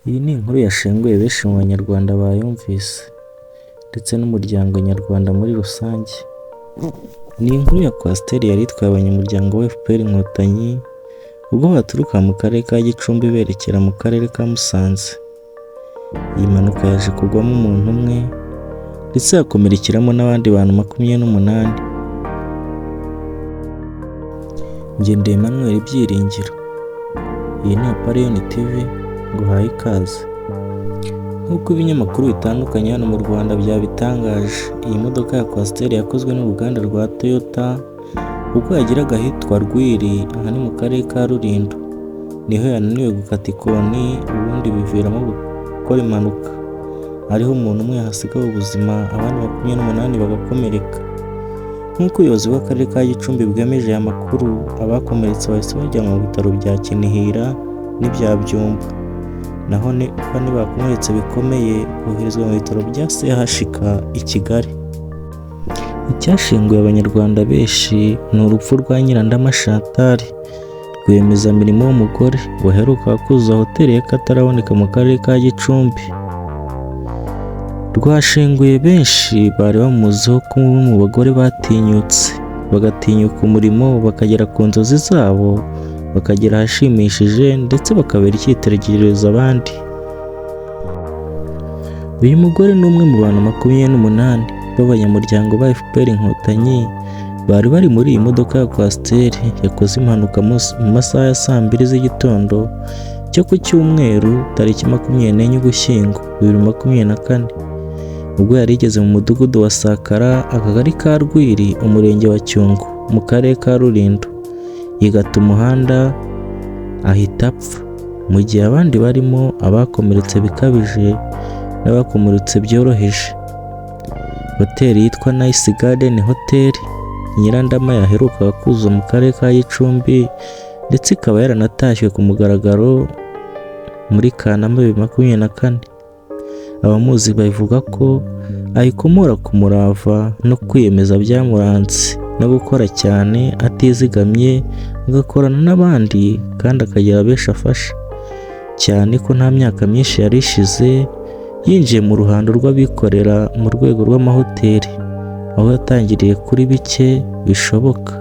Iyi ni inkuru yashenguye benshi mu banyarwanda bayumvise ndetse n'umuryango nyarwanda muri rusange. Ni inkuru ya Coaster yari itwaye abanyamuryango wa FPR Inkotanyi ubwo baturuka mu karere ka Gicumbi berekera mu karere ka Musanze. Iyi mpanuka yaje kugwamo umuntu umwe ndetse hakomerekeramo n'abandi bantu 28. Ngendeye Emmanuel Byiringiro. Iyi ni Aparion TV, nguhaye ikaze. Nk'uko ibinyamakuru bitandukanye hano mu Rwanda byabitangaje, iyi modoka ya Coaster yakozwe n'uruganda rwa Toyota ubwo yageraga ahitwa Rwiri, aha ni mu karere ka Rulindo. Niho yananiwe gukata ikoni ubundi biviramo gukora impanuka. Hariho umuntu umwe hasigaye ubuzima, abandi 28 bagakomereka. Nk'uko ubuyobozi bw'akarere ka Gicumbi bwemeje aya makuru, abakomeretse bahise bajyanwa mu bitaro bya Kinihira n'ibya Byumba. Naho bane bakomeretse bikomeye boherezwa mu bitaro bya CHK i Kigali. Icyashenguye abanyarwanda benshi ni urupfu rwa Nyirandama Chantal, rwiyemezamirimo w'umugore waheruka kuzuza hoteli y'akataraboneka mu karere ka Gicumbi. Rwashenguye benshi bari bamuziho ko mu bagore batinyutse, bagatinyuka umurimo, bakagera ku nzozi zabo, bakagera ahashimishije ndetse bakabera icyitegererezo abandi. Uyu mugore ni umwe mu bantu 28 b'abanyamuryango ba FPR Inkotanyi bari bari muri iyi modoka ya Coaster yakoze impanuka mu masaha ya saa 2 z'igitondo cyo ku Cyumweru tariki 24 Ugushyingo 2024, ubwo yari igeze mu mudugudu wa Sakara, akagari ka Rwiri, umurenge wa Cyungo, mu karere ka Rulindo. Igata umuhanda ahita apfa, mu gihe abandi barimo abakomeretse bikabije n'abakomeretse byoroheje. Hoteli yitwa Nice Garden Hotel Nyirandama yaherukaga kuzuza mu karere ka Gicumbi ndetse ikaba yaranatashywe ku mugaragaro muri Kanama 2024. Abamuzi bavuga ko ayikomora ku murava no kwiyemeza byamuranze no gukora cyane atizigamye, agakorana n'abandi kandi akagira benshi afasha, cyane ko nta myaka myinshi yari ishize yinjiye mu ruhando rw'abikorera mu rwego rw'amahoteli, aho yatangiriye kuri bike bishoboka.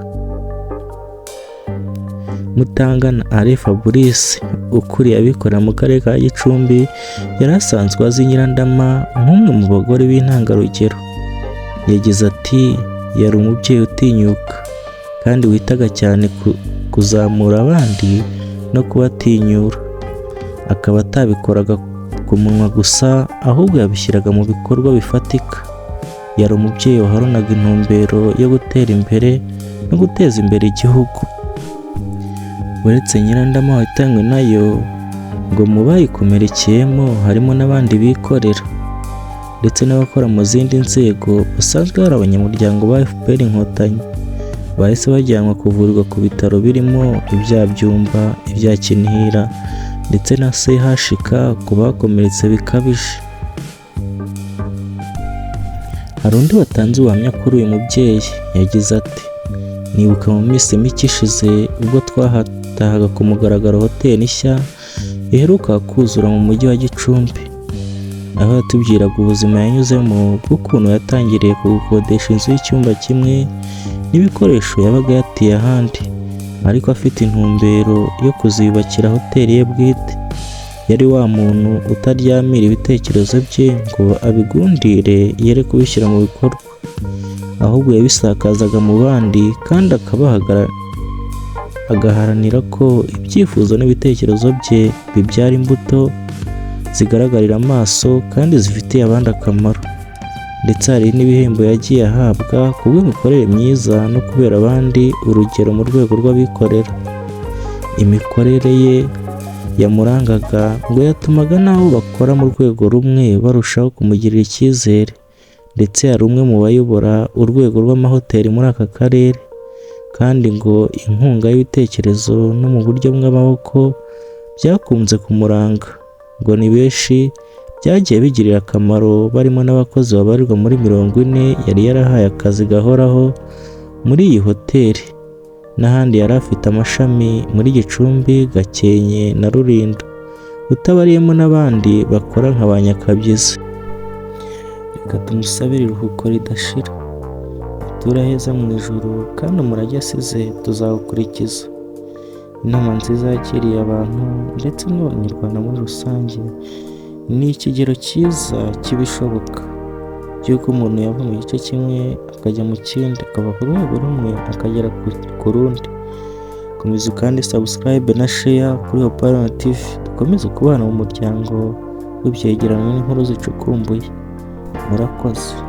Mutangana Alain Fabrice ukuriye abikorera mu karere ka Gicumbi yari asanzwe azi Nyirandama nk'umwe mu bagore b'intangarugero. Yagize ati yari umubyeyi utinyuka kandi witaga cyane kuzamura abandi no kubatinyura, akaba atabikoraga ku munwa gusa ahubwo yabishyiraga mu bikorwa bifatika. Yari umubyeyi waharonaga intumbero yo gutera imbere no guteza imbere igihugu. Uretse Nyirandama wahitanywe nayo, ngo mu bayikomerekeyemo harimo n'abandi bikorera ndetse n'abakora mu zindi nzego basanzwe hari abanyamuryango ba FPR Inkotanyi bahise bajyanwa kuvurirwa ku bitaro birimo ibya Byumba, ibya Kinihira ndetse na CHK ku bakomeretse bikabije. Hari undi watanze ubuhamya kuri uyu mubyeyi, yagize ati nibuka mu minsi mike ishize ubwo twahatahaga ku mugaragaro hoteli nshya iheruka kuzura mu mujyi wa Gicumbi, aho yatubwiraga ubuzima yanyuzemo bw'ukuntu yatangiriye gukodesha inzu y'icyumba kimwe n'ibikoresho yabaga yatiye ahandi, ariko afite intumbero yo kuziyubakira hoteli ye bwite. Yari wa muntu utaryamira ibitekerezo bye ngo abigundire yere kubishyira mu bikorwa, ahubwo yabisakazaga mu bandi kandi agaharanira ko ibyifuzo n'ibitekerezo bye bibyara imbuto zigaragarira amaso kandi zifitiye abandi akamaro. Ndetse hari n'ibihembo yagiye ahabwa ku bw'imikorere myiza no kubera abandi urugero mu rwego rw'abikorera. Imikorere ye yamurangaga ngo yatumaga n'abo bakora mu rwego rumwe barushaho kumugirira icyizere, ndetse hari umwe mu bayobora urwego rw'amahoteli muri aka karere, kandi ngo inkunga y'ibitekerezo no mu buryo bw'amaboko byakunze kumuranga. Ngo ni benshi byagiye bigirira akamaro, barimo n'abakozi babarirwa muri 40 yari yarahaye akazi gahoraho muri iyi hoteli, n'ahandi yari afite amashami muri Gicumbi, Gakenke na Rulindo. utabariyemo n'abandi bakora nka ba nyakabyizi. Reka tumusabire iruhuko ridashira, ature aheza mu ijuru kandi umurage asize tuzawukurikiza. Inama nziza yakiriye abantu ndetse n'abanyarwanda muri rusange ni ikigero cyiza cy'ibishoboka by'uko umuntu yava mu gice kimwe akajya mu kindi, akava ku rwego rumwe akagera ku rundi. Komeza kandi subscribe na share kuri Hope TV, dukomeze kubana mu muryango w'ibyegeranyo n'inkuru zicukumbuye. Murakoze.